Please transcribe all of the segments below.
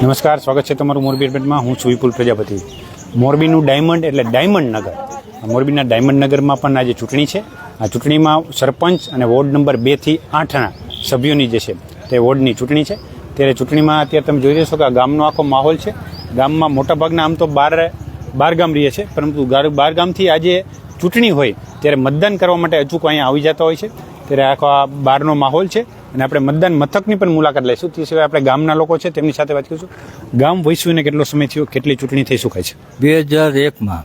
નમસ્કાર, સ્વાગત છે તમારું મોરબી અપડેટમાં. હું છું વિપુલ પ્રજાપતિ. મોરબીનું ડાયમંડ એટલે ડાયમંડ નગર. મોરબીના ડાયમંડ નગરમાં પણ આજે ચૂંટણી છે. આ ચૂંટણીમાં સરપંચ અને વોર્ડ નંબર 2 થી 8ના સભ્યોની જે છે તે વોર્ડની ચૂંટણી છે. ત્યારે ચૂંટણીમાં અત્યારે તમે જોઈ રહેશો કે આ ગામનો આખો માહોલ છે. ગામમાં મોટાભાગના આમ તો બાર ગામ રહીએ છે, પરંતુ બાર ગામથી આજે ચૂંટણી હોય ત્યારે મતદાન કરવા માટે અચૂક અહીંયા આવી જતા હોય છે. ત્યારે આખો આ બહારનો માહોલ છે અને આપણે મતદાન મથકની પણ મુલાકાત લઈશું. તે સિવાય આપણે ગામના લોકો છે તેમની સાથે વાત કરીશું. ગામ વૈશ્વિને કેટલો સમય થયો, કેટલી ચૂંટણી થઈ, શું કહે છે? 2001માં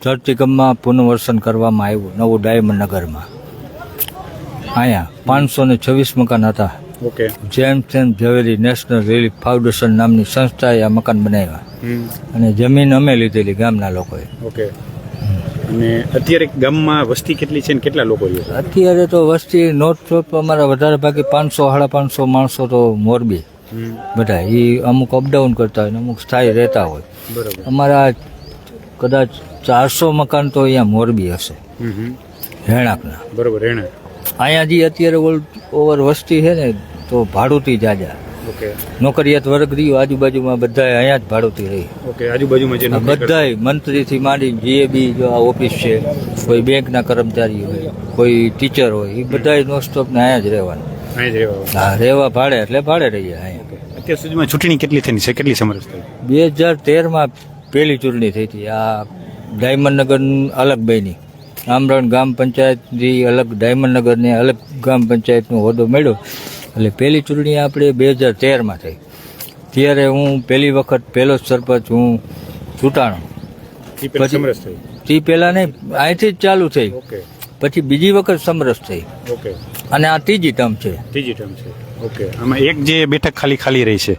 ધરતીકંપમાં પુનર્વસન કરવામાં આવ્યું નવું ડાયમંડ નગરમાં. અહીંયા 526 મકાન હતા. Okay. Gems and Zaveri national relief foundation નામની સંસ્થાએ આ મકાન બનાવ્યા અને જમીન અમે લીધેલી ગામના લોકોએ. ઓકે. અને અત્યારે ગામમાં વસ્તી કેટલી છે અને કેટલા લોકો રહે છે? અત્યારે તો વસ્તી નોર્થ સોપ અમારા વધારે ભાગે 500-550 માણસો તો મોરબી બધા એ અમુક અપડાઉન કરતા હોય ને અમુક સ્થાયી રહેતા હોય. બરાબર. અમારા કદાચ 400 મકાન તો અહીંયા મોરબી હશે રહેણાંકના. બરાબર. રહેણાંક અહીંયા જે અત્યારે ઓવર વસ્તી છે ને તો ભાડુતી જાજા. ઓકે. નોકરિયાત વર્ગ રહ્યો આજુબાજુમાં બધાય અહીંયા જ ભાડુતી રહી. ઓકે. આજુબાજુમાં જે બધાય મંત્રીથી માંડી જે બી જો આ ઓફિસ છે, કોઈ બેંકના કર્મચારી હોય, કોઈ ટીચર હોય, એ બધાય નોસ્ટોપ ને અહીંયા જ રહેવાનું. અહીં જ રહેવા. હા, રહેવા ભાડે એટલે ભાડે રહીએ અહીંયા. અત્યાર સુધીમાં ચૂંટણી કેટલી થઈ છે, કેટલી સમરસ થઈ? 2013માં પહેલી ચૂંટણી થઈ હતી. આ ડાયમંડ નગર અલગ બની, આમરણ ગ્રામ પંચાયતની અલગ, ડાયમંડ નગરને અલગ ગ્રામ પંચાયતનો હોદ્દો મળ્યો. એટલે પહેલી ચૂંટણી આપણે 2013માં થઈ. ત્યારે હું પહેલી વખત પહેલો જ સરપંચ હું ચૂંટાણો. તે પહેલા નહીં, અહીંથી જ ચાલુ થઈ. ઓકે. પછી બીજી વખત સમરસ થઈ. ઓકે. અને આ ત્રીજી ટર્મ છે. ત્રીજી ટર્મ છે. ઓકે. આમાં એક જે બેઠક ખાલી રહી છે,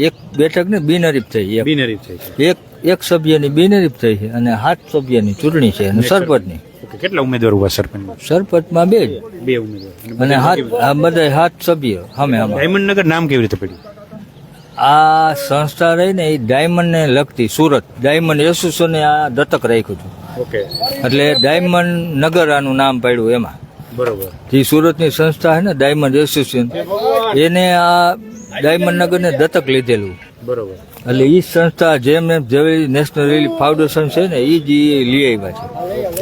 એક બેઠક ને બિનહરીફ થઈ. બિનહરીફ થઈ છે. એક સભ્યની બિનહરીફ થઈ છે અને 7 સભ્યની ચૂંટણી છે અને સરપંચની. કેટલા ઉમેદવાર ઉભા સરપંચ? સરપંચમાં 2 ઉમેદવાર અને બધા 7 સભ્યો. ડાયમંડ નગર નામ કેવી રીતે પડ્યું? આ સંસ્થા રહી ને એ ડાયમંડ ને લગતી, સુરત ડાયમંડ એસોસિએશન આ દત્તક રાખ્યું હતું. ઓકે. એટલે ડાયમંડ નગર આનું નામ પડ્યું એમાં. બરોબર. જે સુરતની સંસ્થા છે ને ડાયમંડ એસોસિએશન, એને આ ડાયમંડ નગર ને દત્તક લીધેલું. બરોબર. એટલે એ સંસ્થા જેમ ઝવેરી નેશનલ રિલીફ ફાઉન્ડેશન છે ને એ જ લઈ આવ્યા છે.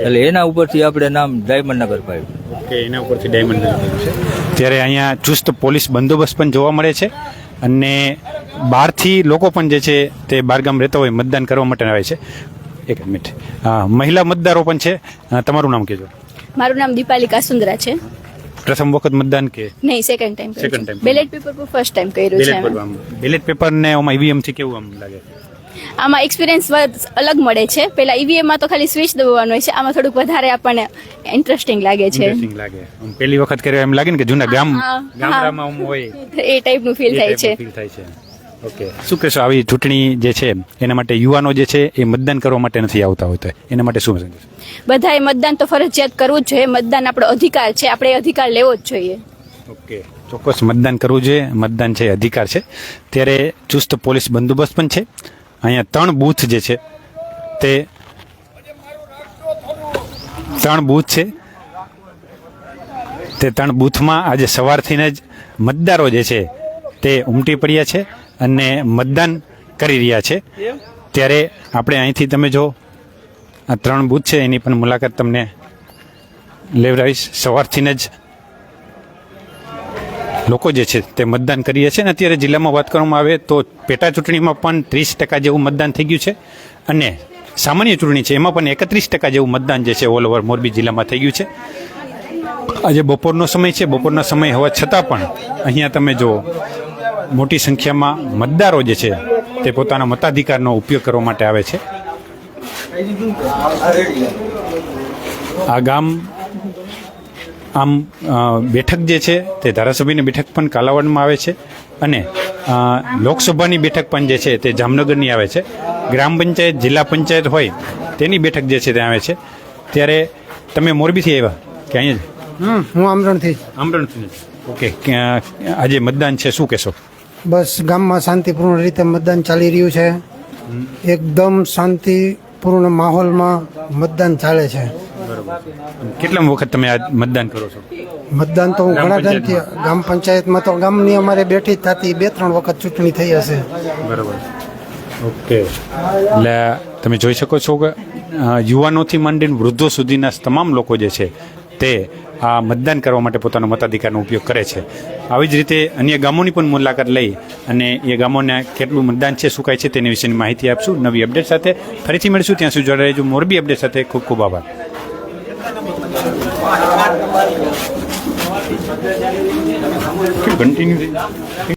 એટલે એના ઉપરથી આપણે નામ ડાયમંડ નગર પાડ્યું. ઓકે. એના ઉપરથી ડાયમંડ નગર છે. ત્યારે અહીંયા ચુસ્ત પોલીસ બંદોબસ્ત પણ જોવા મળે છે અને બહારથી લોકો પણ જે છે તે બહારગામ રહેતા હોય મતદાન કરવા માટે આવે છે. એક મિનિટ. મહિલા મતદારો પણ છે. તમારું નામ કહેજો. મારું નામ દીપાલી કાસુંદ્રા છે. પ્રથમ વખત મતદાન કે નહીં, second time. Second time. Ballot paper પર ફર્સ્ટ ટાઈમ કર્યું છે. બેલેટ પેપર ને ઈવીએમ થી કેવું આમ લાગે? આમાં એક્સપિરિયન્સ અલગ મળે છે. પેલા ઈવીએમ માં તો ખાલી સ્વિચ દબાવવાનું હોય છે, આમાં થોડુંક વધારે આપણને ઇન્ટરેસ્ટિંગ લાગે છે. ઇન્ટરેસ્ટિંગ લાગે. પહેલી વખત કર્યો એમ લાગે ને કે જૂના ગામડામાં હોય એ ટાઈપનું ફીલ થાય છે. ઓકે. શું કહેશો, આવી ચૂંટણી જે છે એના માટે યુવાનો જે છે એ મતદાન કરવા માટે નથી આવતા હોય તો એના માટે શું સંદેશ? બધાએ મતદાન તો ફરજિયાત કરવું જ જોઈએ. મતદાન આપણો અધિકાર છે, આપણે અધિકાર લેવો જ જોઈએ. ઓકે. ચોક્કસ મતદાન કરવું જોઈએ. મતદાન છે અધિકાર છે. ત્યારે ચુસ્ત પોલીસ બંદોબસ્ત પણ છે. અહીંયા 3 બૂથ જે છે તે 3 બૂથ છે. તે 3 બૂથમાં આજે સવારથી જ મતદારો જે છે તે ઉમટી પડ્યા છે અને મતદાન કરી રહ્યા છે. ત્યારે આપણે અહીંથી તમે જો આ 3 બૂથ છે એની પણ મુલાકાત તમને લેવડાવીશ. સવારથી જ લોકો જે છે તે મતદાન કરીએ છે. અને અત્યારે જિલ્લામાં વાત કરવામાં આવે તો પેટા ચૂંટણીમાં પણ 30% જેવું મતદાન થઈ ગયું છે અને સામાન્ય ચૂંટણી છે એમાં પણ 31% જેવું મતદાન જે છે ઓલ ઓવર મોરબી જિલ્લામાં થઈ ગયું છે. આજે બપોરનો સમય છે. બપોરના સમય હોવા છતાં પણ અહીંયા તમે જો મોટી સંખ્યામાં મતદારો જે છે તે પોતાના મતાધિકારનો ઉપયોગ કરવા માટે આવે છે. આ ગામ આમ બેઠક જે છે તે ધારાસભ્યની બેઠક પણ કાલાવાડમાં આવે છે અને લોકસભાની બેઠક પણ જે છે તે જામનગરની આવે છે. ગ્રામ પંચાયત, જિલ્લા પંચાયત હોય તેની બેઠક જે છે ત્યાં આવે છે. ત્યારે તમે મોરબીથી આવ્યા કે અહીંયા જ? હું આમરણથી. ઓકે. આજે મતદાન છે, શું કહેશો? બસ ગામમાં શાંતિપૂર્ણ રીતે મતદાન ચાલી રહ્યું છે. એકદમ શાંતિપૂર્ણ માહોલમાં મતદાન ચાલે છે. કેટલા વખત તમે આ મતદાન કરો છો? મતદાન તો હું ઘણા ટાઈમથી ગામ પંચાયતમાં તો ગામની અમારે બેઠી જ થતી 2-3 વખત ચૂંટણી થઈ હશે. બરાબર. ઓકે, એટલે તમે જોઈ શકો છો કે યુવાનોથી માંડીને વૃદ્ધો સુધીના તમામ લોકો જે છે તે આ મતદાન કરવા માટે પોતાનો મતાધિકારનો ઉપયોગ કરે છે. આવી જ રીતે અન્ય ગામોની પણ મુલાકાત લઈ અને એ ગામોને કેટલું મતદાન છે, શું કાંઈ છે તેની વિશેની માહિતી આપશું નવી અપડેટ સાથે. ફરીથી મળીશું, ત્યાં સુધી જોડાઈ રહેજો મોરબી અપડેટ સાથે. ખૂબ ખૂબ આભાર. કન્ટિન્યુ